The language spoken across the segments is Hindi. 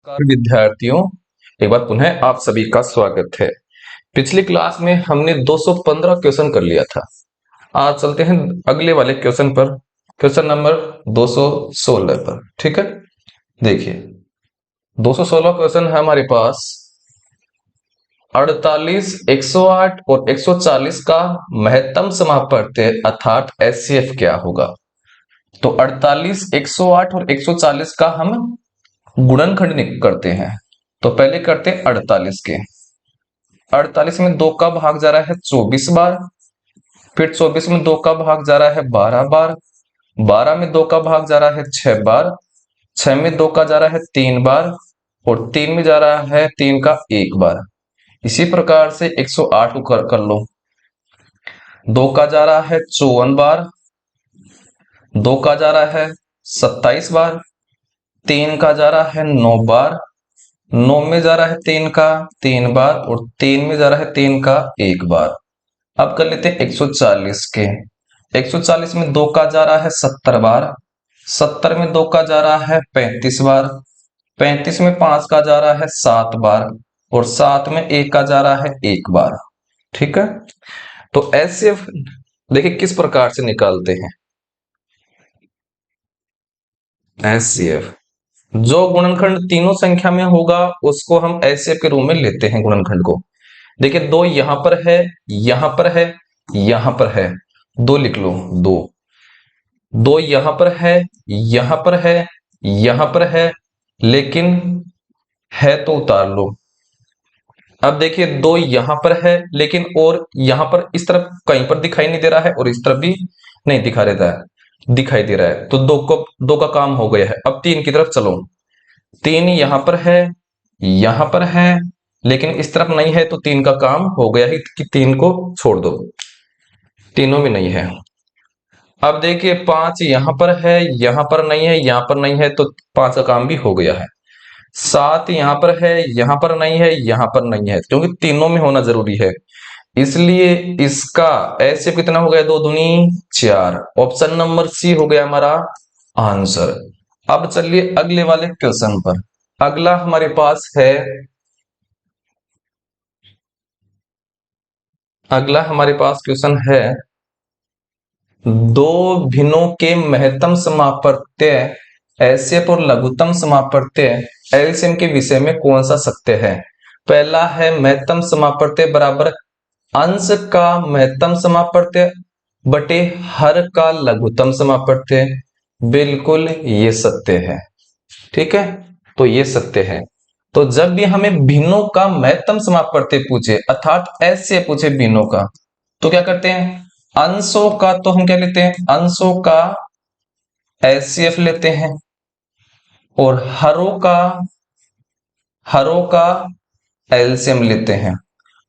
नमस्कार विद्यार्थियों, एक बार पुनः आप सभी का स्वागत है। पिछली क्लास में हमने 215 क्वेश्चन कर लिया था। आज चलते हैं अगले वाले क्वेश्चन पर, क्वेश्चन नंबर 216 पर। ठीक है, देखिए 216 क्वेश्चन है हमारे पास। 48, 108 और 140 का महत्तम समापवर्त्य अर्थात एचसीएफ क्या होगा? तो 48, 108 और 140 का हम गुणनखंड करते हैं। तो पहले करते हैं 48 के। 48 में 2 का भाग जा रहा है 24 बार, फिर 24 में 2 का भाग जा रहा है 12 बार, 12 में 2 का भाग जा रहा है 6 बार, 6 में 2 का जा रहा है 3 बार, और 3 में जा रहा है 3 का 1 बार। इसी प्रकार से 108 को कर लो। 2 का जा रहा है 54 बार, 2 का जा रहा है 27 बार, 3 का जा रहा है 9 बार, 9 में जा रहा है 3 का 3 बार, और 3 में जा रहा है 3 का 1 बार। अब कर लेते हैं 140 के। 140 में 2 का जा रहा है 70 बार, 70 में 2 का जा रहा है 35 बार, 35 में 5 का जा रहा है 7 बार, और 7 में 1 का जा रहा है 1 बार। ठीक है, तो एचसीएफ देखिए किस प्रकार से निकालते हैं। एचसीएफ जो गुणनखंड तीनों संख्या में होगा उसको हम एचसीएफ के रूप में लेते हैं गुणनखंड को। देखिए 2 यहां पर है, यहां पर है, यहां पर है, 2 लिख लो। 2 यहां पर है, यहां पर है, यहां पर है, लेकिन है तो उतार लो। अब देखिए 2 यहां पर है, लेकिन और यहां पर इस तरफ कहीं पर दिखाई नहीं दे रहा है, और इस तरफ भी नहीं दिखा देता है, दिखाई दे रहा है। तो 2 का काम हो गया है। अब 3 की तरफ चलो। 3 यहां पर है, यहां पर है, लेकिन इस तरफ नहीं है, तो 3 का काम हो गया ही कि 3 को छोड़ दो, तीनों में नहीं है। अब देखिए 5 यहां पर है, यहां पर नहीं है, यहां पर नहीं है, तो 5 का काम भी हो गया है। 7 यहां पर है, यहां पर नहीं है, यहां पर नहीं है, क्योंकि तीनों में होना जरूरी है, इसलिए इसका ऐसे कितना हो गया? 2 दूनी 4। ऑप्शन नंबर सी हो गया हमारा आंसर। अब चलिए अगले वाले क्वेश्चन पर। अगला हमारे पास है, अगला हमारे पास क्वेश्चन है, दो भिन्नों के महत्तम समापवर्त्य एचसीएफ और लघुत्तम समापवर्त्य एलसीएम के विषय में कौन सा सत्य है? पहला है महत्तम समापवर्त्य बराबर अंश का महत्तम समापवर्त्य बटे हर का लघुत्तम समापवर्त्य। बिल्कुल ये सत्य है। ठीक है, तो ये सत्य है। तो जब भी हमें भिन्नों का महत्तम समापवर्त्य पूछे अर्थात एचसीएफ पूछे भिन्नों का, तो क्या करते हैं? अंशों का तो हम क्या लेते हैं? अंशों का एचसीएफ लेते हैं, और हरों का एलसीएम लेते हैं।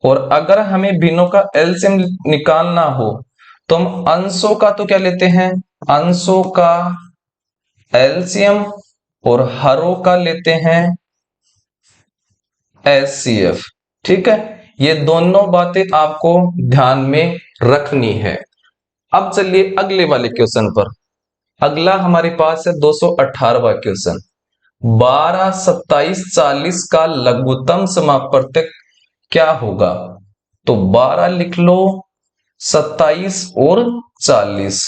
और अगर हमें भिन्नों का एलसीएम निकालना हो तो हम अंशों का तो क्या लेते हैं? अंशों का एलसीएम, और हरों का लेते हैं एचसीएफ। ठीक है, ये दोनों बातें आपको ध्यान में रखनी है। अब चलिए अगले वाले क्वेश्चन पर। अगला हमारे पास है 218वां क्वेश्चन। 12, 27, 40 का लघुत्तम समापवर्त्य क्या होगा? तो 12 लिख लो, 27 और 40,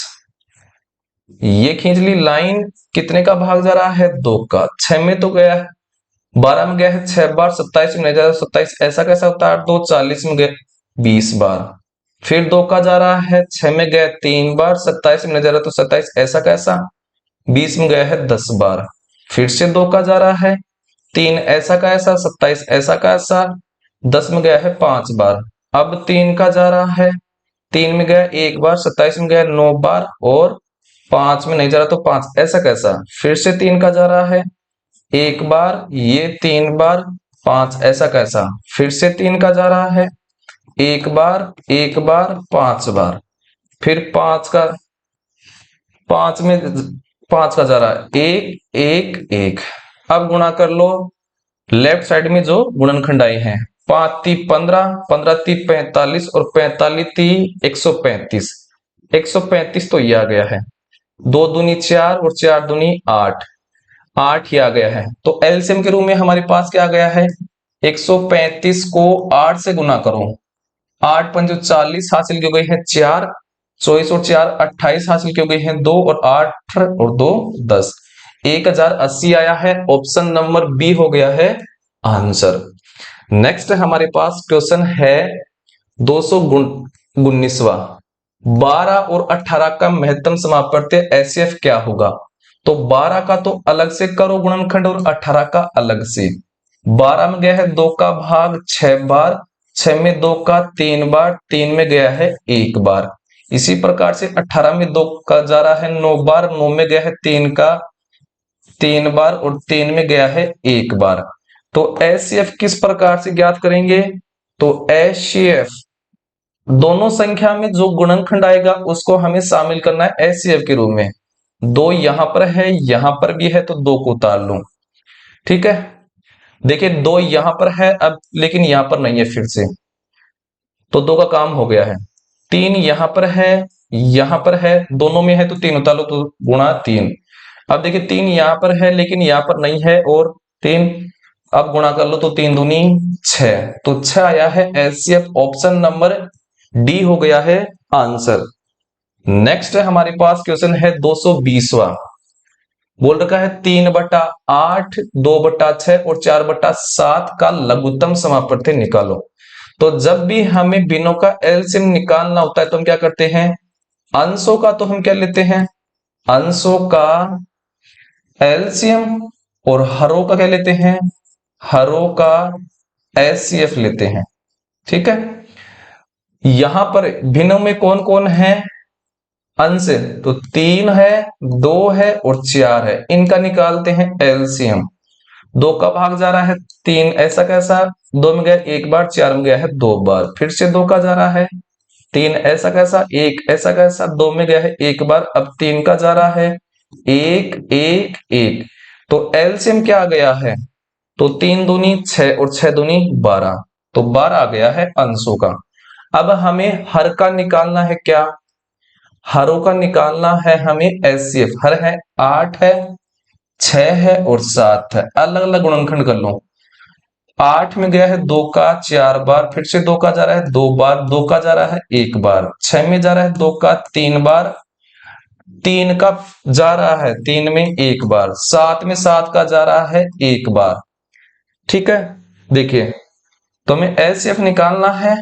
ये खींच ली लाइन। कितने का भाग जा रहा है? 2 का। 6 में तो गया है, 12 में गया है 6 बार, 27 में नहीं जा रहा, 27 ऐसा कैसा होता है? 2 40 में गए 20 बार। फिर 2 का जा रहा है 6 में गया 3 बार, 27 में नहीं जा रहा, तो 27 ऐसा कैसा? 20 में गया है 10 बार। फिर से 2 का जा रहा है 3 ऐसा का ऐसा, 27 ऐसा का ऐसा, 10 में गया है 5 बार। अब 3 का जा रहा है, 3 में गया 1 बार, 27 में गया 9 बार, और 5 में नहीं जा रहा, तो 5 ऐसा कैसा? फिर से 3 का जा रहा है 1 बार, ये 3 बार, 5 ऐसा कैसा? फिर से 3 का जा रहा है 1 बार, 1 बार, 5 बार। फिर 5 में 5 का जा रहा है 1 1 1। अब गुणा कर लो लेफ्ट साइड में जो गुणनखंड आए हैं। 5 3 15, 15 3 45, और 45 3 135। 135 तो ये आ गया है। 2 दूनी 4 और 4 दूनी 8। 8 ही आ गया है। तो एलसीएम के रूप में हमारे पास क्या आ गया है, 135 को 8 से गुना करो, 8 पंजो 40 हासिल की हो गई है 4, 24 और 4 28 हासिल की हो गई है 2, और 8 और 2 10, 1080 आया है। ऑप्शन नंबर बी हो गया है आंसर। नेक्स्ट हमारे पास क्वेश्चन है 219वां, 12 और 18 का महत्तम समापवर्तीय एचसीएफ क्या होगा। तो 12 का तो अलग से करो गुणनखंड, और 18 का अलग से। 12 में गया है 2 का भाग 6 बार, 6 में 2 का 3 बार, 3 में गया है 1 बार। इसी प्रकार से 18 में 2 का जा रहा है 9 बार, 9 में गया है 3 का 3 बार, और 3 में गया है 1 बार। तो एचसीएफ किस प्रकार से ज्ञात करेंगे, तो एचसीएफ दोनों संख्या में जो गुणनखंड आएगा उसको हमें शामिल करना है एचसीएफ के रूप में। 2 यहां पर है, यहां पर भी है, तो 2 को उतार लो। ठीक है, देखिए 2 यहां पर है अब, लेकिन यहां पर नहीं है फिर से, तो 2 का काम हो गया है। 3 यहां पर है, यहां पर है, दोनों में है तो 3 उतार लो, तो गुणा 3। अब देखिए 3 यहां पर है लेकिन यहां पर नहीं है, और 3 अब गुणा कर लो, तो 3 दूनी 6, तो 6 आया है एचसीएफ। ऑप्शन नंबर डी हो गया है आंसर। नेक्स्ट है हमारे पास क्वेश्चन है 220वां, बोल रखा है 3/8, 2/6 और 4/7 का लघुत्तम समापवर्ती निकालो। तो जब भी हमें बिनों का एलसीएम निकालना होता है तो हम क्या करते हैं, अंशों का तो हम क्या लेते हैं, अंशों का एलसीएम, और हरों का क्या लेते हैं, हरों का एचसीएफ लेते हैं। ठीक है, यहां पर भिन्नों में कौन कौन है अंश, तो 3 है, 2 है और 4 है, इनका निकालते हैं एलसीएम। 2 का भाग जा रहा है 3, ऐसा कैसा, 2 में गया 1 बार, 4 में गया है 2 बार, फिर से 2 का जा रहा है 3, ऐसा कैसा, 1 ऐसा कैसा, 2 में गया है 1 बार, अब 3 का जा रहा है 1 1 1, तो एलसीएम क्या आ गया है, तो 3 दूनी 6 और 6 दूनी 12, तो 12 आ गया है अंशों का। अब हमें हर का निकालना है, क्या हरों का निकालना है हमें एचसीएफ। हर है 8 है, 6 है और 7 है, अलग अलग गुणनखंड कर लो। 8 में गया है 2 का 4 बार, फिर से 2 का जा रहा है 2 बार, 2 का जा रहा है 1 बार, 6 में जा रहा है 2 का 3 बार, 3 का जा रहा है 3 में 1 बार, 7 में 7 का जा रहा है 1 बार। ठीक है, देखिए तो हमें एचसीएफ निकालना है।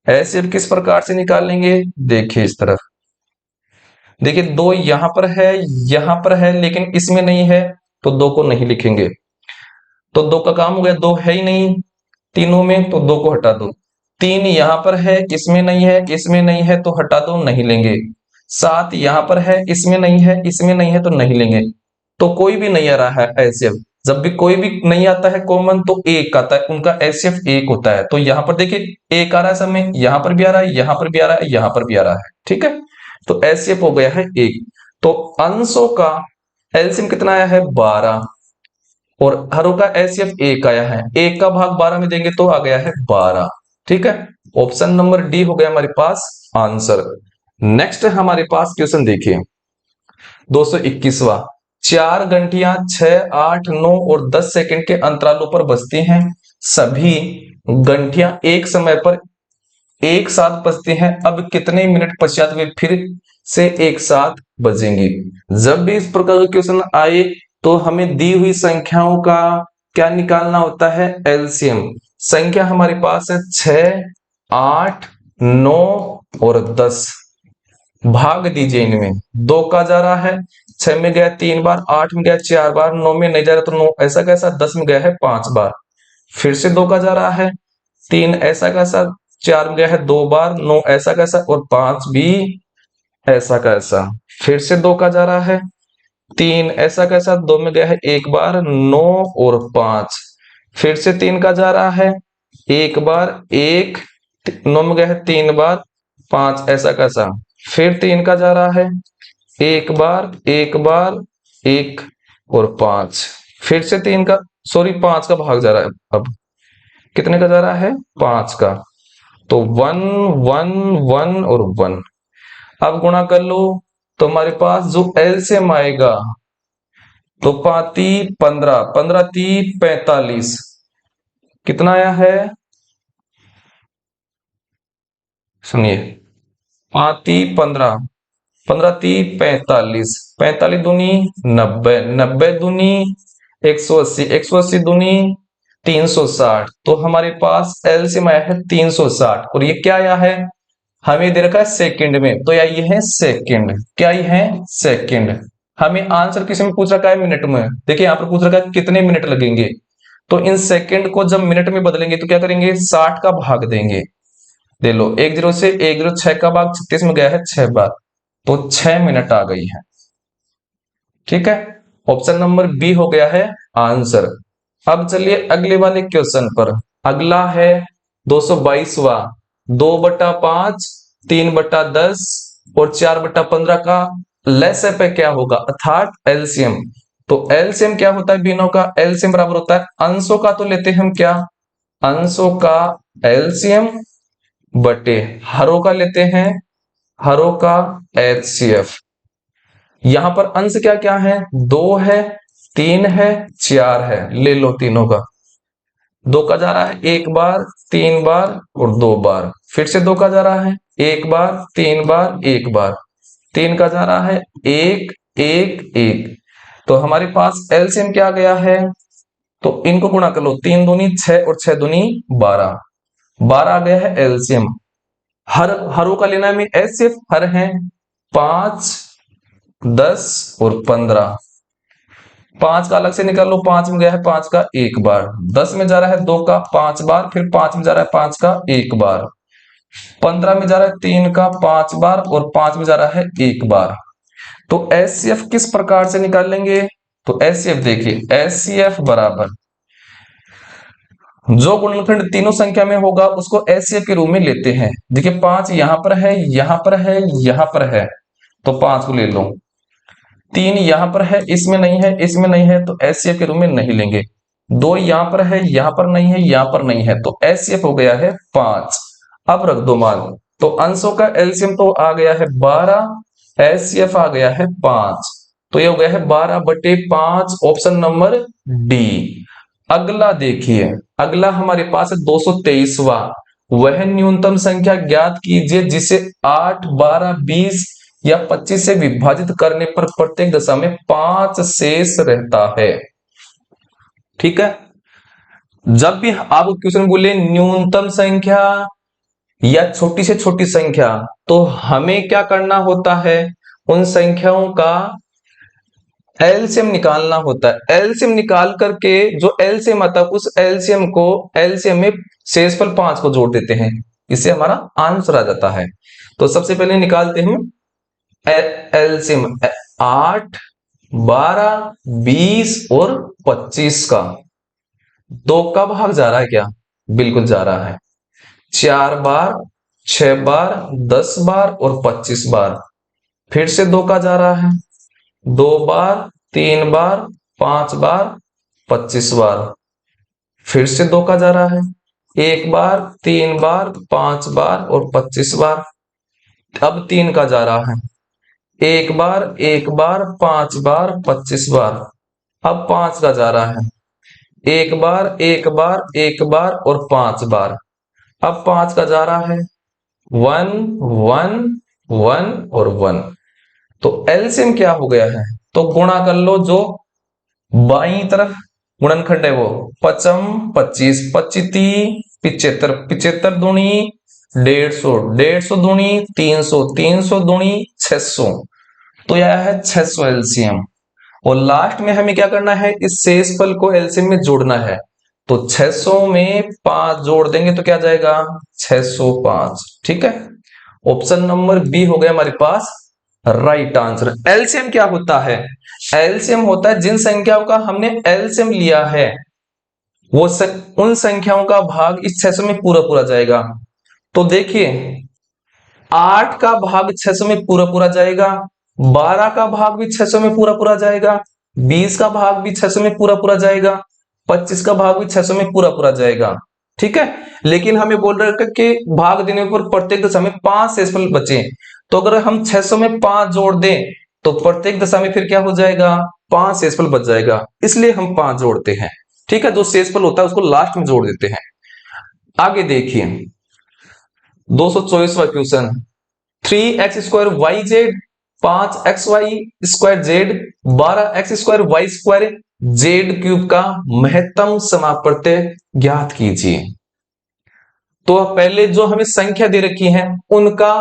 एचसीएफ किस प्रकार से निकालेंगे, देखिए इस तरफ, देखिए 2 यहां पर है, यहां पर है, लेकिन इसमें नहीं है, तो 2 को नहीं लिखेंगे, तो 2 का काम हो गया, 2 है ही नहीं तीनों में, तो 2 को हटा दो। 3 यहां पर है, इसमें नहीं है, इसमें नहीं है, तो हटा दो, नहीं लेंगे। 7 यहां पर है, इसमें नहीं है, इसमें नहीं है, तो नहीं लेंगे। तो कोई भी नहीं आ रहा है एचसीएफ। जब भी कोई भी नहीं आता है कॉमन, तो एक आता है, उनका एचसीएफ एक होता है। तो यहां पर देखिए एक आ रहा है समय, यहां पर भी आ रहा है, यहां पर भी आ रहा है, यहां पर भी आ रहा है। ठीक है, तो एचसीएफ हो गया है एक। तो अंशों का एलसीएम कितना आया है, 12, और हरों का एचसीएफ एक आया है, एक का भाग 12 में देंगे तो आ गया है 12। ठीक है, ऑप्शन नंबर डी हो गया हमारे पास आंसर। नेक्स्ट हमारे पास क्वेश्चन देखिए 221वां, 4 घंटियां 6 8 9 और 10 सेकंड के अंतरालों पर बजती हैं। सभी घंटियां एक समय पर एक साथ बजती हैं, अब कितने मिनट पश्चात वे फिर से एक साथ बजेंगी। जब भी इस प्रकार का क्वेश्चन आए तो हमें दी हुई संख्याओं का क्या निकालना होता है, एलसीएम। संख्या हमारे पास है 6 8 9 और 10, भाग दीजिए इनमें। 2 का जा रहा है, 6 में गया 3 बार, 8 में गया 4 बार, 9 में नहीं जा रहा तो 9 ऐसा कैसा, 10 में गया है 5 बार, फिर से 2 का जा रहा है, 3 ऐसा कैसा, 4 में गया है 2 बार, 9 ऐसा कैसा, और 5 भी ऐसा कैसा, फिर से 2 का जा रहा है, 3 ऐसा कैसा, 2 में गया है 1 बार, 9 और 5, फिर से 3 का जा रहा है 1 बार, 1 9 में गया है 3 बार, 5 ऐसा कैसा, फिर 3 का जा रहा है 1 बार, 1 बार, 1 और 5, फिर से 3 का, सॉरी 5 का भाग जा रहा है, अब कितने का जा रहा है, 5 का, तो 1 1 1 और 1। अब गुणा कर लो, तो हमारे पास जो एलसीएम आएगा तो 5×3 = 15, 15×3 = 45। कितना आया है, सुनिए, 5×3 = 15, 15×3 = 45, 45×2 = 90, 90×2 = 180, 180×2 = 360। तो हमारे पास एलसीएम आया है 360, और ये क्या आया है, हमें दे रखा है सेकंड में, तो या ये है सेकंड, क्या ये है सेकंड। हमें आंसर किस में पूछ रखा है, मिनट में। देखिए यहाँ पर पूछ रखा है कितने मिनट लगेंगे, तो इन सेकंड को जब मिनट में बदलेंगे तो क्या करेंगे, 60 का भाग देंगे। ले लो, 10 से 10, 6 का भाग 36 में गया है 6 बार, तो 6 मिनट आ गई है। ठीक है, ऑप्शन नंबर बी हो गया है आंसर। अब चलिए अगले वाले क्वेश्चन पर। अगला है 222वां, 2/5, 3/10 और 4/15 का लसाअ पे क्या होगा, अर्थात एलसीएम। तो एलसीएम क्या होता है बीनों का, एलसीएम बराबर होता है अंशों का, तो लेते हैं हम क्या, अंशों का एलसीएम बटे हरों का लेते हैं, हरों का एचसीएफ। यहां पर अंश क्या क्या है, 2 है, 3 है, 4 है। ले लो तीनों का, 2 का जा रहा है 1 बार, 3 बार और 2 बार। फिर से 2 का जा रहा है 1 बार, 3 बार, 1 बार। 3 का जा रहा है 1 1 1। तो हमारे पास एलसीएम क्या गया है, तो इनको गुणा कर लो, 3 दूनी 6 और 6 दूनी 12, 12 आ गया है एलसीएम। हरों का लेना है हमें एचसीएफ, हर है 5, 10 और 15। 5 का अलग से निकाल लो, 5 में गया है 5 का 1 बार, 10 में जा रहा है 2 का 5 बार, फिर 5 में जा रहा है 5 का 1 बार, 15 में जा रहा है 3 का 5 बार और 5 में जा रहा है 1 बार। तो एचसीएफ किस प्रकार से निकाल लेंगे, तो एचसीएफ देखिए, एचसीएफ बराबर जो गुणनखंड तीनों संख्या में होगा उसको एचसीएफ के रूप में लेते हैं। देखिए 5 यहां पर है, यहां पर है, यहां पर है, तो 5 को ले लो। 3 यहां पर है, इसमें नहीं है, इसमें नहीं है, तो एचसीएफ के रूप में नहीं लेंगे। 2 यहां पर है, यहां पर नहीं है, यहां पर नहीं है, तो एचसीएफ हो गया है 5। अब रख दो मान, तो अंशों का एलसीएम तो आ गया है 12, एचसीएफ आ गया है 5, तो ये हो गया है 12/5, ऑप्शन नंबर डी। अगला देखिए, अगला हमारे पास है 223वां, वह न्यूनतम संख्या ज्ञात कीजिए जिसे 8, 12, 20 या 25 से विभाजित करने पर प्रत्येक दशा में 5 शेष रहता है। ठीक है, जब भी आप क्वेश्चन बोले न्यूनतम संख्या या छोटी से छोटी संख्या, तो हमें क्या करना होता है, उन संख्याओं का एलसीएम निकालना होता है। एलसीएम निकाल करके जो एलसीएम आता है उस एलसीएम को, एलसीएम में शेषफल 5 को जोड़ देते हैं, इससे हमारा आंसर आ जाता है। तो सबसे पहले निकालते हैं एलसीएम 8, 12, 20 और 25 का। 2 का भाग जा रहा है क्या, बिल्कुल जा रहा है, 4 बार, 6 बार, 10 बार और 25 बार। फिर से 2 का जा रहा है, 2 बार, 3 बार, 5 बार, 25 बार। फिर से 2 का जा रहा है, 1 बार, 3 बार, 5 बार और 25 बार। अब 3 का जा रहा है, 1 बार, 1 बार, 5 बार, 25 बार। अब 5 का जा रहा है, 1 बार, 1 बार, 1 बार और 5 बार। अब 5 का जा रहा है 1 1 1 और 1। तो एलसीएम क्या हो गया है, तो गुणा कर लो, जो बाईं तरफ गुणनखंड है वो 55 25 25 75 75 दूनी 150 150 दूनी 300 300 दूनी 600। तो यह है 600 एलसीएम। और लास्ट में हमें क्या करना है, इस शेषफल को एलसीएम में जोड़ना है। तो 600 में 5 जोड़ देंगे तो क्या जाएगा 605। ठीक है, ऑप्शन नंबर बी हो गया हमारे पास राइट आंसर। एलसीएम क्या होता है, एलसीएम होता है जिन संख्याओं का हमने एलसीएम लिया है वो उन संख्याओं का भाग इस 600 में पूरा पूरा जाएगा। तो देखिए 8 का भाग 600 में पूरा पूरा जाएगा, 12 का भाग भी 600 में पूरा पूरा जाएगा, 20 का भाग भी 600 में पूरा पूरा जाएगा, 25 का भाग भी 600 में पूरा पूरा जाएगा। ठीक है, लेकिन हमें बोल रहे हैं कि भाग देने पर प्रत्येक दशा में 5 शेषफल बचे। तो अगर हम 600 में 5 जोड़ दें तो प्रत्येक दशा में फिर क्या हो जाएगा 5 शेषफल बच जाएगा, इसलिए हम 5 जोड़ते हैं। ठीक है, जो शेषफल होता है उसको लास्ट में जोड़ देते हैं। आगे देखिए 224वां question, 3x² YZ 5xy² Z 12x² Y² Z³ का महत्तम समापवर्त्य ज्ञात कीजिए। तो पहले जो हमें संख्या दे रखी है उनका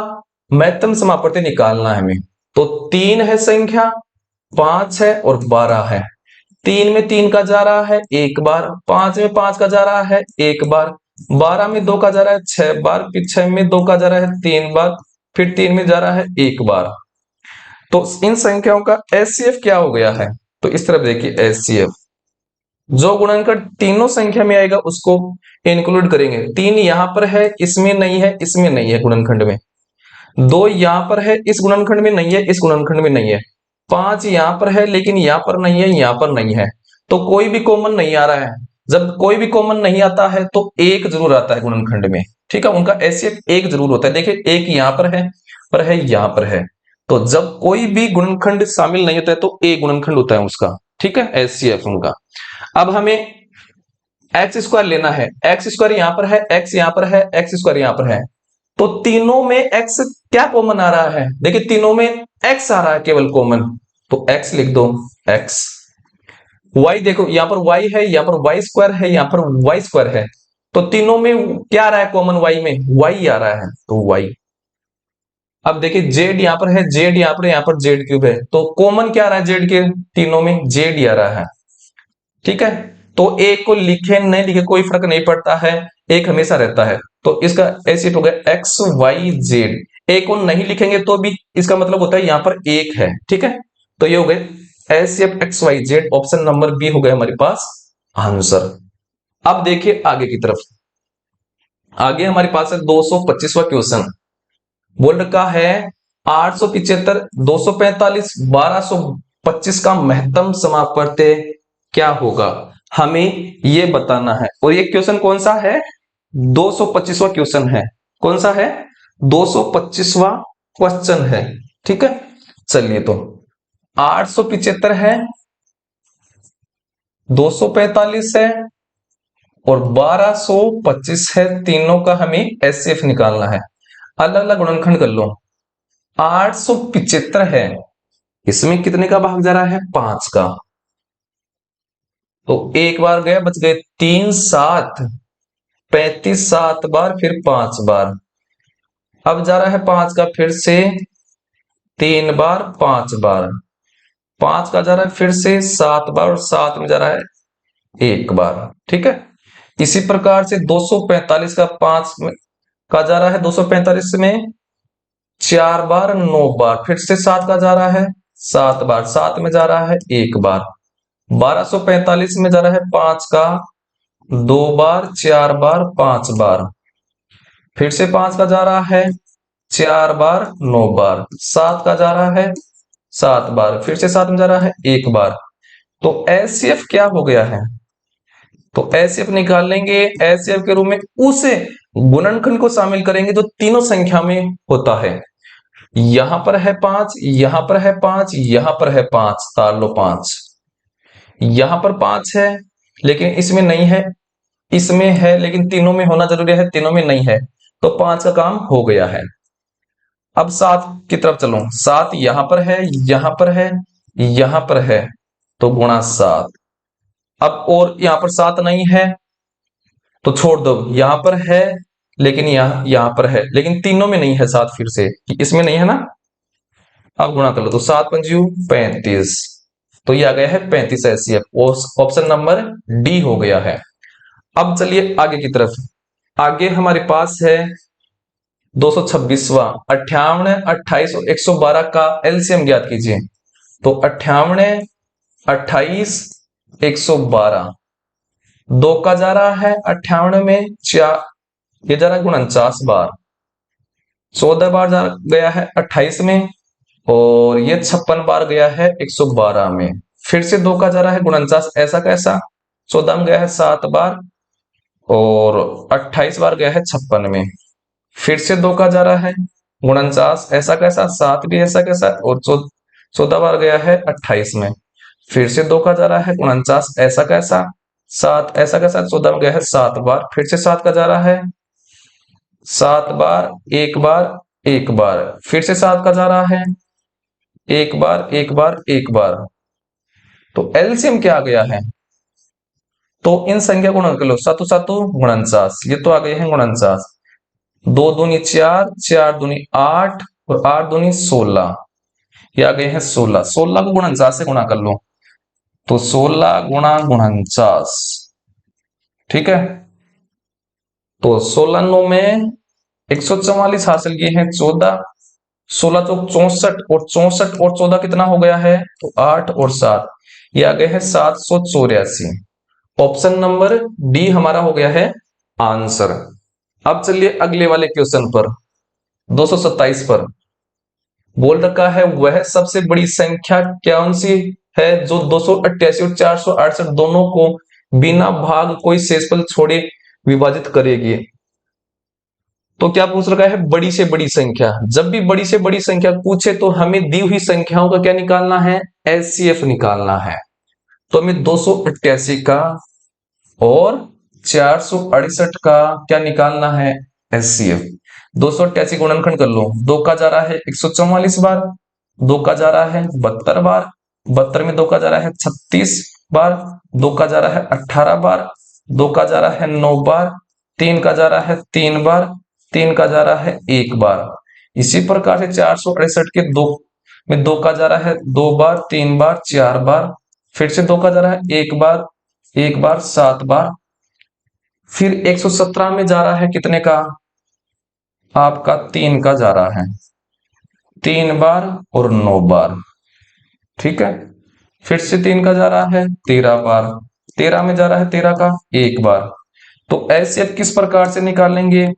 महत्तम समापवर्त्य निकालना है हमें। तो 3 है संख्या, 5 है और 12 है। 3 में 3 का जा रहा है एक बार, 5 में 5 का जा रहा है एक बार, 12 में 2 का जा रहा है 6 बार, फिर 6 में 2 का जा रहा है 3 बार, फिर 3 में जा रहा है एक बार। तो इन संख्याओं का एचसीएफ क्या हो गया है? तो इस तरफ देखिए एचसीएफ, जो गुणनखंड तीनों संख्या में आएगा उसको इंक्लूड करेंगे। 3 यहां पर है, इसमें नहीं है, इसमें नहीं है गुणनखंड में। 2 यहां पर है, इस गुणनखंड में नहीं है, इस गुणनखंड में नहीं है। 5 यहां पर है लेकिन यहां पर नहीं है, यहां पर नहीं है। तो कोई भी कॉमन नहीं आ रहा है। जब कोई भी कॉमन नहीं आता है तो एक जरूर आता है गुणनखंड में। ठीक है, उनका एचसीएफ एक जरूर होता है। देखिए एक यहां पर है यहां पर है। तो जब कोई भी गुणनखंड शामिल नहीं होता है तो एक गुणनखंड होता है उसका। ठीक है, एचसीएफ उनका। अब हमें x² लेना है। x² यहां पर है, x यहां पर है, x² यहां पर है। तो तीनों में x क्या कॉमन आ रहा है? देखिए तीनों में x आ रहा है केवल कॉमन, तो x लिख दो x। y देखो यहां पर y है, यहां पर y² है, यहां पर y² है। तो तीनों में क्या आ रहा है कॉमन? y में y आ रहा है, तो y। अब देखिए z यहां पर है, z यहां पर Z³ है। तो कॉमन क्या आ रहा है z के? तीनों में z आ रहा है। ठीक है, तो एक को लिखे नहीं लिखे कोई फर्क नहीं पड़ता है, एक हमेशा रहता है। तो इसका ऐसे हो गया XYZ। एक को नहीं लिखेंगे तो भी इसका मतलब होता है यहां पर एक है। ठीक है, तो ये हो गए HCF XYZ। Option number B हो गया हमारे पास आंसर। अब देखिए आगे की तरफ, आगे हमारे पास है 225वां क्वेश्चन। बोल रखा है 875 245 1225 का महत्तम समापवर्त्य क्या होगा? हमें ये बताना है। और ये क्वेश्चन कौन सा है? 225वां क्वेश्चन है। कौन सा है? 225वां क्वेश्चन है। ठीक है, चलिए तो 875 है, 245 है और 1225 है। तीनों का हमें एचसीएफ निकालना है। अलग अलग गुणनखंड कर लो। 875 है, इसमें कितने का भाग जा रहा है? 5 का। तो एक बार गया, बच गए 3 7 35 7 बार, फिर 5 बार। अब जा रहा है 5 का फिर से 3 बार 5 बार, 5 का जा रहा है फिर से 7 बार और 7 में जा रहा है एक बार। ठीक है, इसी प्रकार से 245 का 5 में का जा रहा है 245 में 4 बार 9 बार, फिर से 7 का जा रहा है 7 बार, 7 में जा रहा है एक बार। 1245 में जा रहा है 5 का 2 बार 4 बार 5 बार, फिर से 5 का जा रहा है 4 बार 9 बार, 7 का जा रहा है 7 बार, फिर से 7 में जा रहा है एक बार। तो एचसीएफ क्या हो गया है? तो एचसीएफ निकाल लेंगे। एचसीएफ के रूप में उस गुणनखंड को शामिल करेंगे जो तीनों संख्या में होता है। यहां पर है 5, यहां पर है 5, यहां पर है 5, तार लो 5। यहां पर 5 है लेकिन इसमें नहीं है, इसमें है लेकिन तीनों में होना जरूरी है, तीनों में नहीं है। तो 5 का काम हो गया है। अब 7 की तरफ चलो। 7 यहां पर है, यहां पर है, यहां पर है, तो गुणा 7। अब और यहां पर 7 नहीं है तो छोड़ दो। यहां पर है लेकिन यहां पर है, लेकिन तीनों में नहीं है 7, फिर से इसमें नहीं है ना। अब गुणा कर लो, तो 7 पंजू 35। तो ये आ गया है 35 एचसीएफ। ऑप्शन नंबर डी हो गया है। अब चलिए आगे की तरफ। आगे हमारे पास है 226वां, 58 28 और 112 का एलसीएम ज्ञात कीजिए। तो 58 28 112, 2 का जा रहा है 58 में 4, ये जा रहा है 49 बार, 14 बार जा गया है 28 में, और ये 56 बार गया है 112 में। फिर से 2 का जा रहा है 49, ऐसा कैसा? 14 में गया है 7 बार और 28 बार गया है 56 में। फिर से 2 का जा रहा है 49, ऐसा कैसा? 7 भी ऐसा कैसा, और 14 बार गया है 28 में। फिर से 2 का जा रहा है 49, ऐसा कैसा, 7 ऐसा कैसा, 14 में गया है 7 बार, फिर से 7 का जा रहा है 7 बार, एक बार, एक बार, फिर से 7 का जा रहा है एक बार, एक बार, एक बार। तो एलसीएम क्या आ गया है, तो इन संख्या गुणन कर लो, सातु सातु 49, ये तो आ गए हैं 49, 2 दूनी 4, 4 दूनी 8 और 8 दूनी 16, ये आ गए हैं 16, 16 को 49 से गुणा कर लो, तो 16 गुणा 49, ठीक है। तो 16 9 में 144 हासिल किए हैं 14, 16 तो 64, और 64 और 14 कितना हो गया है, तो 8 और 7, ये आ गए हैं 784। ऑप्शन नंबर डी हमारा हो गया है आंसर। अब चलिए अगले वाले क्वेश्चन पर, 227 पर बोल रखा है वह सबसे बड़ी संख्या कौन सी है जो 288 और 468 दोनों को बिना भाग कोई शेषफल छोड़े विभाजित करेगी। तो क्या पूछ रखा है, बड़ी से बड़ी संख्या। जब भी बड़ी से बड़ी संख्या पूछे तो हमें दी हुई संख्याओं का क्या निकालना है, एचसीएफ निकालना है। तो हमें 288 का और 468 का क्या निकालना है, एचसीएफ। 288 गुणनखंड कर लो, 2 का जा रहा है 144 बार, 2 का जा रहा है 72 बार, 72 में 2 का जा रहा है 36 बार, 2 का जा रहा है 18 बार, 2 का जा रहा है 9 बार, 3 का जा रहा है 3 बार, 3 का जा रहा है 1 बार। इसी प्रकार से 468 के 2 में 2 का जा रहा है 2 बार, 3 बार, 4 बार, फिर से 2 का जा रहा है 1 बार, 1 बार, 7 बार, फिर 117 में जा रहा है कितने का, आपका 3 का जा रहा है 3 बार और 9 बार, ठीक है। फिर से 3 का जा रहा है 13 बार, 13 में जा रहा है 13 का 1 बार। तो एचसीएफ किस प्रकार से निकालेंगे,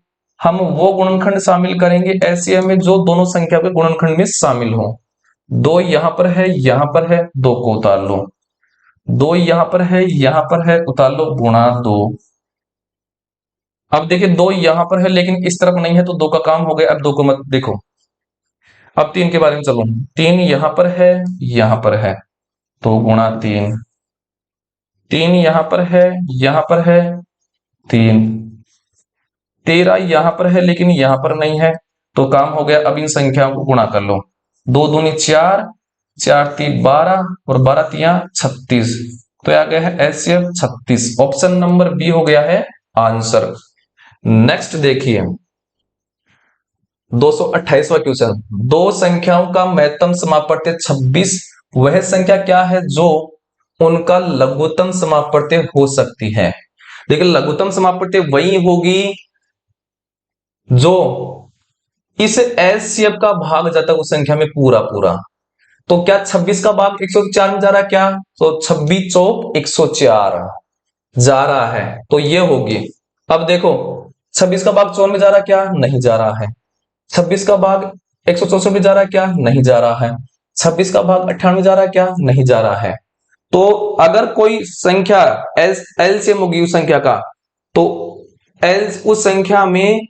हम वो गुणनखंड शामिल करेंगे एचसीएफ में जो दोनों संख्या के गुणनखंड में शामिल हो। 2 यहां पर है, यहां पर है, 2 को उतार लो, 2 यहां पर है, यहां पर है, उतार लो, गुणा 2। अब देखिए 2 यहां पर है लेकिन इस तरफ नहीं है, तो 2 का काम हो गया, अब 2 को मत देखो। अब 3 के बारे में चलो, 3 यहां पर है, यहां पर है, तो गुणा 3, 3 यहां पर है, यहां पर है, 3, 13 यहां पर है लेकिन यहां पर नहीं है, तो काम हो गया। अब इन संख्याओं को गुणा कर लो, 2 दूनी 4, 4 3 12 और 12 3 36, तो आ गया है एचसीएफ 36। ऑप्शन नंबर बी हो गया है आंसर। नेक्स्ट देखिए 228वां क्वेश्चन, दो संख्याओं का महत्तम समापत्य 26 वह संख्या क्या है जो उनका लघुत्तम समापत्य हो सकती है। देखिए लघुत्तम समापत्ति वही होगी जो इस एचसीएफ का भाग जाता है उस संख्या में पूरा पूरा। तो क्या 26 का भाग 104 में जा रहा है क्या, तो 26 चौक 104 जा रहा है, तो ये होगी। अब देखो 26 का भाग 54 में जा रहा है क्या, नहीं जा रहा है। 26 का भाग 164 में जा रहा है क्या, नहीं जा रहा है। 26 का भाग 98 में जा रहा है क्या, नहीं जा रहा है। तो अगर कोई संख्या एलसीएम होगी उस संख्या का, तो एल उस संख्या में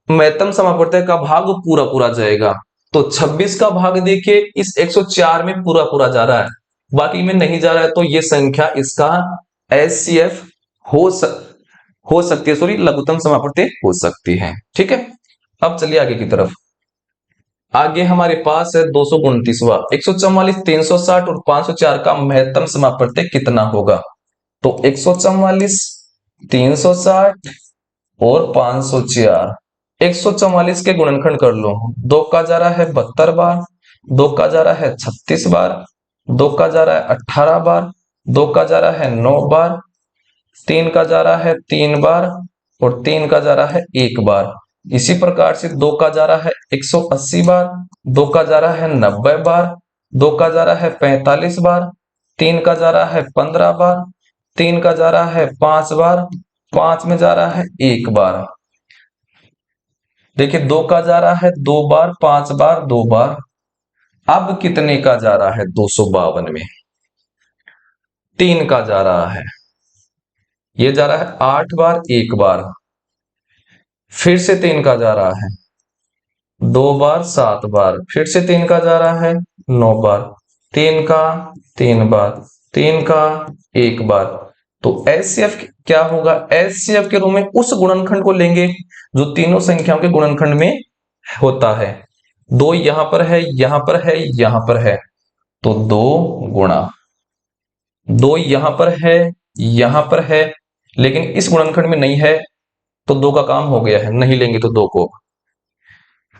महत्तम समापवर्तक का भाग पूरा पूरा जाएगा। तो 26 का भाग देखिए इस 104 में पूरा पूरा जा रहा है, बाकी में नहीं जा रहा है, तो ये संख्या इसका एचसीएफ हो सकती है, सॉरी लघुत्तम समापवर्तक हो सकती है, ठीक है। अब चलिए आगे की तरफ। आगे हमारे पास है 229वां, 144, 360 और 504 का महत्तम समापवर्तक कितना होगा। तो 144, 360 और 504, 144 के गुणनखंड कर लो, 2 का जा रहा है 72 बार, 2 का जा रहा है 36 बार, 2 का जा रहा है 18 बार, 2 का जा रहा है 9 बार, 3 का जा रहा है 3 बार और 3 का जा रहा है 1 बार। इसी प्रकार से 2 का जा रहा है 180 बार, 2 का जा रहा है 90 बार, 2 का जा रहा है 45 बार, 3 का जा रहा है 15 बार, 3 का जा रहा है 5 बार, 5 में जा रहा है 1 बार। देखिए 2 का जा रहा है 2 बार, 5 बार, 2 बार। अब कितने का जा रहा है 252 में, 3 का जा रहा है, ये जा रहा है 8 बार, 1 बार, फिर से 3 का जा रहा है 2 बार, 7 बार, फिर से 3 का जा रहा है 9 बार, 3 का 3 बार, 3 का एक बार। तो एचसीएफ क्या होगा, एचसीएफ के रूप में उस गुणनखंड को लेंगे जो तीनों संख्याओं के गुणनखंड में होता है। 2 यहां पर है, यहां पर है, यहां पर है, तो 2 गुणा 2 यहां पर है, यहां पर है, लेकिन इस गुणनखंड में नहीं है, तो 2 का काम हो गया है, नहीं लेंगे तो 2 को।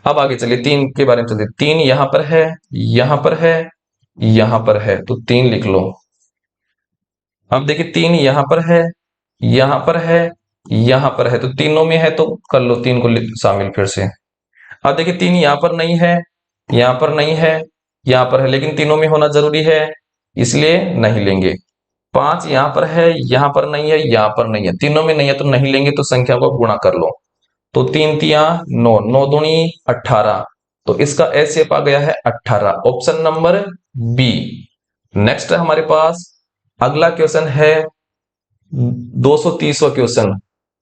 अब आगे चलिए 3 के बारे में चलिए। 3 यहां पर है, यहां पर है, यहां पर है, तो 3 लिख लो। अब देखिए 3 यहां पर है, यहां पर है, यहां पर है, तो तीनों में है, तो कर लो 3 को शामिल फिर से। अब देखिए 3 यहां पर नहीं है, यहां पर नहीं है, यहां पर है, लेकिन तीनों में होना जरूरी है, इसलिए नहीं लेंगे। 5 यहां पर है, यहां पर नहीं है, यहां पर नहीं है, तीनों में नहीं है, तो नहीं लेंगे, तो संख्या को गुणा कर लो। तो 3 तिया 9, 9 दूनी 18, तो इसका एचसीएफ आ गया है 18, ऑप्शन नंबर बी। नेक्स्ट हमारे पास अगला क्वेश्चन है 230वां क्वेश्चन।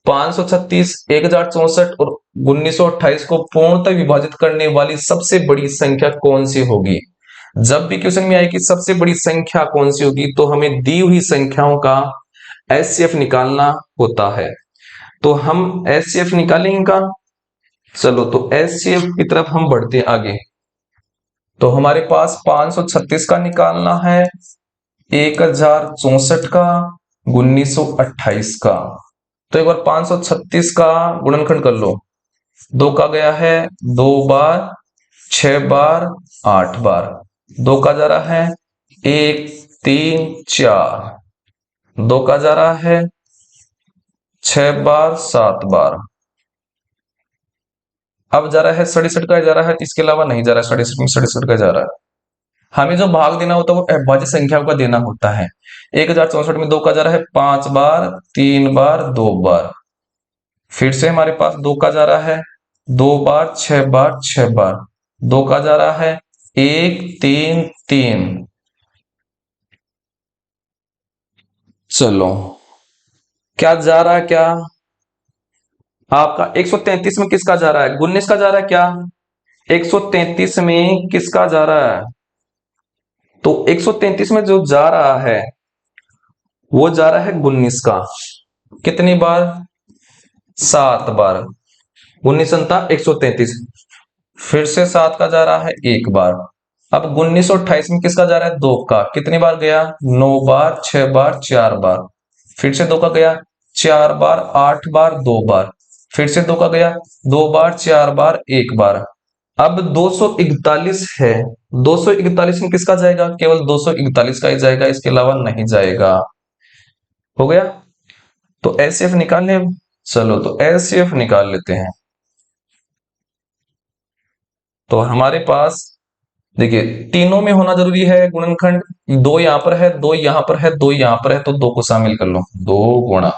536, 1064 और 1928 को पूर्णतः विभाजित करने वाली सबसे बड़ी संख्या कौन सी होगी? जब भी क्वेश्चन में आए कि सबसे बड़ी संख्या कौन सी होगी, तो हमें दी हुई संख्याओं का एचसीएफ निकालना होता है। तो हम एचसीएफ निकालेंगे इनका। चलो, तो एचसीएफ की तरफ हम बढ़ते हैं आगे। तो हमारे पास 536 का निकालना है, 1064 का, 1928 का। तो एक बार 536 का गुणनखंड कर लो। 2 का गया है 2 बार, 6 बार, 8 बार, 2 का जा रहा है 1 3 4, 2 का जा रहा है 6 बार, 7 बार। अब जा रहा है 67 का जा रहा है, इसके अलावा नहीं जा रहा है, 67 में 67 का जा रहा है। हमें जो भाग देना होता है वो अविभाज्य संख्याओं का देना होता है। 1064 में 2 का जा रहा है 5 बार, 3 बार, 2 बार। फिर से हमारे पास 2 का जा रहा है 2 बार, 6 बार, 6 बार, 2 का जा रहा है 1 3 3। चलो, क्या जा रहा है, क्या आपका 133 में किसका जा रहा है, 19 का जा रहा है क्या? 133 में किसका जा रहा है? तो 133 में जो जा रहा है वो जा रहा है 19 का। कितनी बार? 7 बार। 19 संता 133, फिर से 7 का जा रहा है 1 बार। अब 1928 में किसका जा रहा है? 2 का। कितनी बार गया? 9 बार, 6 बार, 4 बार। फिर से 2 का गया 4 बार, 8 बार, 2 बार। फिर से 2 का गया 2 बार, 4 बार, 1 बार। अब 241 है, 241 में किसका जाएगा? केवल 241 का ही जाएगा, इसके अलावा नहीं जाएगा। हो गया? तो एचसीएफ निकाल लें। चलो, तो एचसीएफ निकाल लेते हैं। तो हमारे पास देखिए तीनों में होना जरूरी है गुणनखंड। 2 यहां पर है, 2 यहां पर है, 2 यहां पर है, तो 2 को शामिल कर लो। 2 गुणा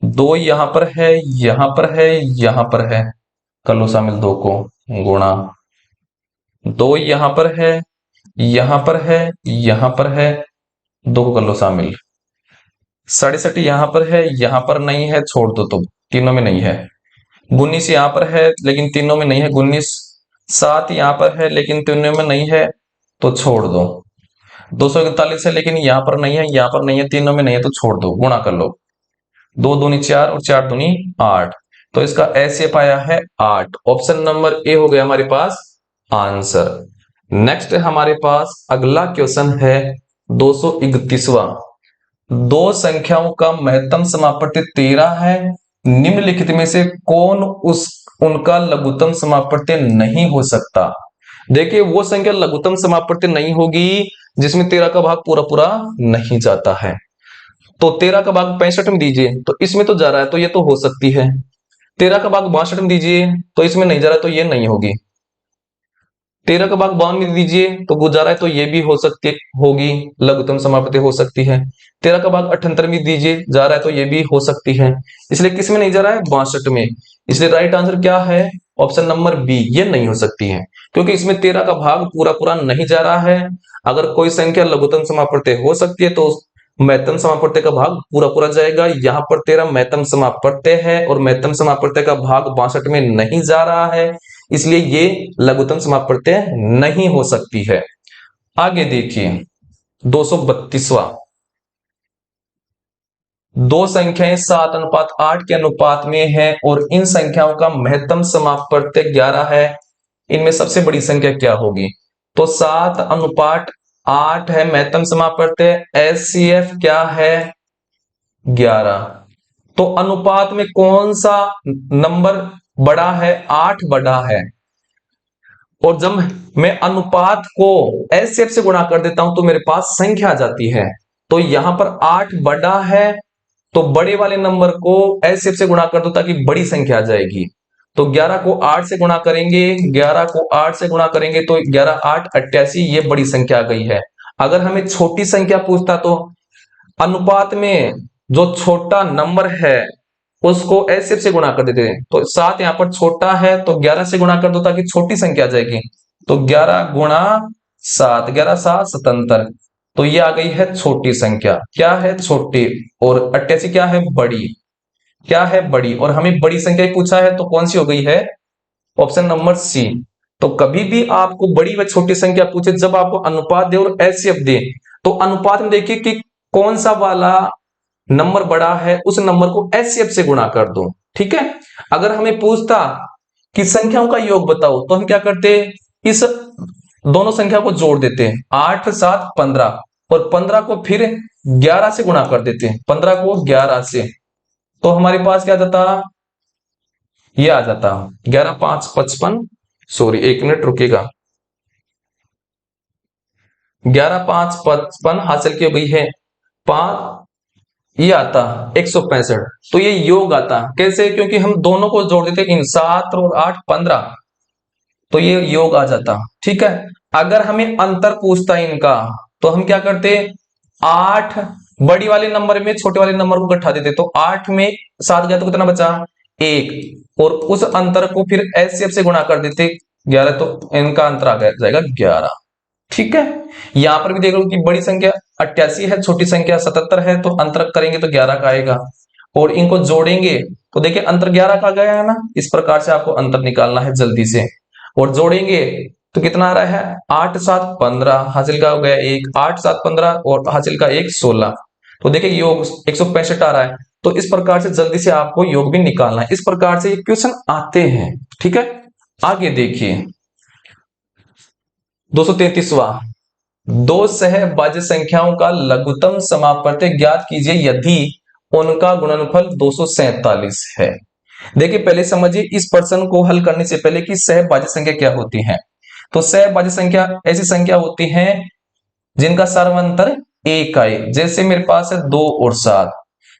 2 यहां पर है, यहां पर है, यहां पर है, कर लो शामिल 2 को। गुणा 2 यहां पर है, यहां पर है, यहां पर है, 2 को कर लो शामिल। 67 यहां पर है, यहां पर नहीं है, छोड़ दो, तो तीनों में नहीं है। 19 यहां पर है लेकिन तीनों में नहीं है, 19। 7 यहां पर है लेकिन तीनों में नहीं है, तो छोड़ दो। 241 है लेकिन यहां पर नहीं है, यहां पर नहीं है, तीनों में नहीं है, तो छोड़ दो। गुणा कर लो। 2 दूनी 4 और 4 दूनी 8, तो इसका एचसीएफ आया है 8। ऑप्शन नंबर ए हो गया हमारे पास आंसर। नेक्स्ट हमारे पास अगला क्वेश्चन है 231वां। दो संख्याओं का महत्तम समापत्ति 13 है, निम्नलिखित में से कौन उनका लघुत्तम समापत्ति नहीं हो सकता? देखिए वो संख्या लघुत्तम समापत्ति नहीं होगी जिसमें 13 का भाग पूरा पूरा नहीं जाता है। तो 13 का भाग 65 में दीजिए, तो इसमें तो जा रहा है, तो ये तो हो सकती है। 13 का भाग 62 में दीजिए, तो इसमें नहीं जा रहा है, तो ये नहीं होगी। 13 का भाग 52 में दीजिए, तो गुजारा है, तो ये भी हो सकती होगी, लघुत्तम समापत्ति हो सकती है। 13 का भाग 78 में दीजिए, जा रहा है, तो ये भी हो सकती है। इसलिए किस में नहीं जा रहा है? 62 में। इसलिए राइट आंसर क्या है? ऑप्शन नंबर बी, ये नहीं हो सकती है, क्योंकि इसमें 13 का भाग पूरा पूरा नहीं जा रहा है। अगर कोई संख्या लघुत्तम समापत्ति हो सकती है तो महत्तम समापत्ति का भाग पूरा पूरा जाएगा। यहाँ पर 13 महत्तम समापत्ति है और महत्तम समापत्ति का भाग 62 में नहीं जा रहा है, इसलिए ये लघुत्तम समापत्ति नहीं हो सकती है। आगे देखिए 232वां। दो संख्याएं 7:8 के अनुपात में है और इन संख्याओं का महत्तम समापवर्त्य 11 है। इनमें सबसे बड़ी संख्या क्या होगी? तो 7:8 है महत्तम समापवर्त्य, एचसीएफ क्या है? 11। तो अनुपात में कौन सा नंबर बड़ा है? 8 बड़ा है। और जब मैं अनुपात को एचसीएफ से गुणा कर देता हूं तो मेरे पास संख्या आ जाती है। तो यहां पर 8 बड़ा है, तो बड़े वाले नंबर को एचसीएफ से गुणा कर दो ताकि बड़ी संख्या आ जाएगी। तो 11 को 8 से गुणा करेंगे, 11 को 8 से गुणा करेंगे तो 11 8 88, ये बड़ी संख्या आ गई है। अगर हमें छोटी संख्या पूछता तो अनुपात में जो छोटा नंबर है उसको एचसीएफ से गुणा कर देते हैं। तो 7 यहां पर छोटा है तो 11 से गुणा कर दो ताकि छोटी संख्या आ जाएगी। तो 11 गुणा 7, 11 7 77। तो ये आ गई है छोटी संख्या। क्या है? छोटी। और 88 क्या है? बड़ी। क्या है? बड़ी। और हमें बड़ी संख्या ही पूछा है तो कौन सी हो गई है? Option number C. तो कभी भी आपको बड़ी व छोटी संख्या पूछे, जब आपको अनुपात दे और एचसीएफ दे, तो अनुपात में देखिए कि कौन सा वाला नंबर बड़ा है, उस नंबर को एचसीएफ से गुणा कर दो। ठीक है। अगर हमें पूछता कि संख्याओं का योग बताओ तो हम क्या करते? इस दोनों संख्या को जोड़ देते हैं, 8 7 15, और 15 को फिर 11 से गुणा कर देते हैं, 15 को 11 से। तो हमारे पास क्या जाता? ये आ जाता 11 5 55। सॉरी, 1 मिनट रुकेगा। 11 5 55 हासिल की गई है 5, ये आता 165। तो ये योग आता कैसे? क्योंकि हम दोनों को जोड़ देते, इन 7 और 8 15, तो ये योग आ जाता। ठीक है। अगर हमें अंतर पूछता है इनका तो हम क्या करते? 8 बड़ी वाले नंबर में छोटे वाले नंबर को घटा देते, तो 8 में 7 गया तो कितना बचा? 1, और उस अंतर को फिर एचसीएफ से गुणा कर देते 11, तो इनका अंतर आ जाएगा 11। ठीक है। यहां पर भी देख लो कि बड़ी संख्या 88 है, छोटी संख्या 77 है, तो अंतर करेंगे तो 11 का आएगा, और इनको जोड़ेंगे तो देखिए अंतर 11 का गया है ना। इस प्रकार से आपको अंतर निकालना है जल्दी से। और जोड़ेंगे तो कितना आ रहा है? 8 7 15, हासिल का हो गया 1, 8 7 15 और हासिल का 1 16। तो देखिए योग 165 आ रहा है। तो इस प्रकार से जल्दी से आपको योग भी निकालना है। इस प्रकार से ये क्वेश्चन आते हैं। ठीक है। आगे देखिए 233वां। दो सहभाज्य संख्याओं का लघुत्तम समापवर्त्य ज्ञात कीजिए यदि उनका गुणनफल 247 है। देखिए पहले समझिए इस प्रश्न को हल करने से पहले कि सहभाज्य संख्या क्या होती है। तो सहभाज्य संख्या ऐसी संख्या होती है जिनका सर्वांतर एक आए। जैसे मेरे पास है 2 और 7।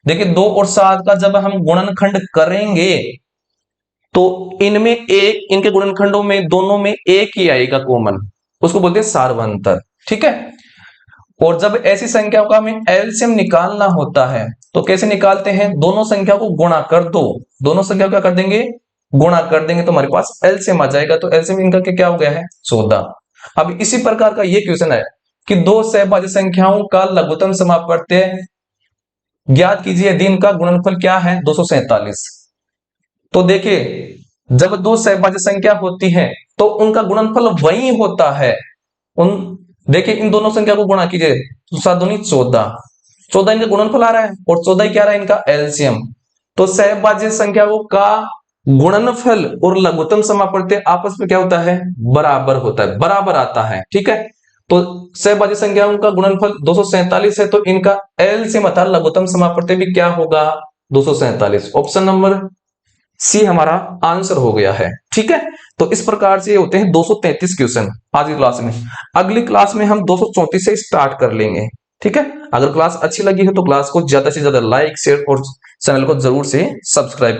देखिए 2 और 7 का जब हम गुणनखंड करेंगे तो इनमें एक, इनके गुणनखंडों में दोनों में एक ही आएगा कॉमन, उसको बोलते हैं सार्वंतर। ठीक है। और जब ऐसी संख्याओं का हमें एलसीएम निकालना होता है तो कैसे निकालते हैं? दोनों संख्या को गुणा कर दो, दोनों संख्या क्या कर देंगे? गुणा कर देंगे तो हमारे पास एलसीएम आ जाएगा। तो एलसीएम इनका क्या हो गया है? 14। अब इसी प्रकार का ये क्वेश्चन है कि दो सहभाज्य संख्याओं का लघुत्तम समापवर्त्य ज्ञात कीजिए यदि इनका गुणनफल क्या है? 247। तो देखिए जब दो सहभाज्य संख्या होती है तो उनका गुणनफल वही होता है। उन देखिए इन दोनों संख्या को गुणा कीजिए तो 7 दूनी 14, 14 इनका गुणनफल आ रहा है और 14 क्या आ रहा है? इनका एलसीएम। तो सहभाज्य संख्याओं का गुणनफल और लघुत्तम समापवर्त्य आपस में क्या होता है? बराबर होता है, बराबर आता है। ठीक है। तो सहभाज्य संख्याओं का गुणनफल 247 है तो इनका एलसीएम अर्थात लघुत्तम समापवर्त्य भी क्या होगा? 247। ऑप्शन नंबर सी हमारा आंसर हो गया है। ठीक है। तो इस प्रकार से होते हैं 233 क्वेश्चन आज की क्लास में। अगली क्लास में हम 234 से स्टार्ट कर लेंगे। ठीक है। अगर क्लास अच्छी लगी है तो क्लास को ज्यादा से ज्यादा लाइक शेयर और चैनल को जरूर से सब्सक्राइब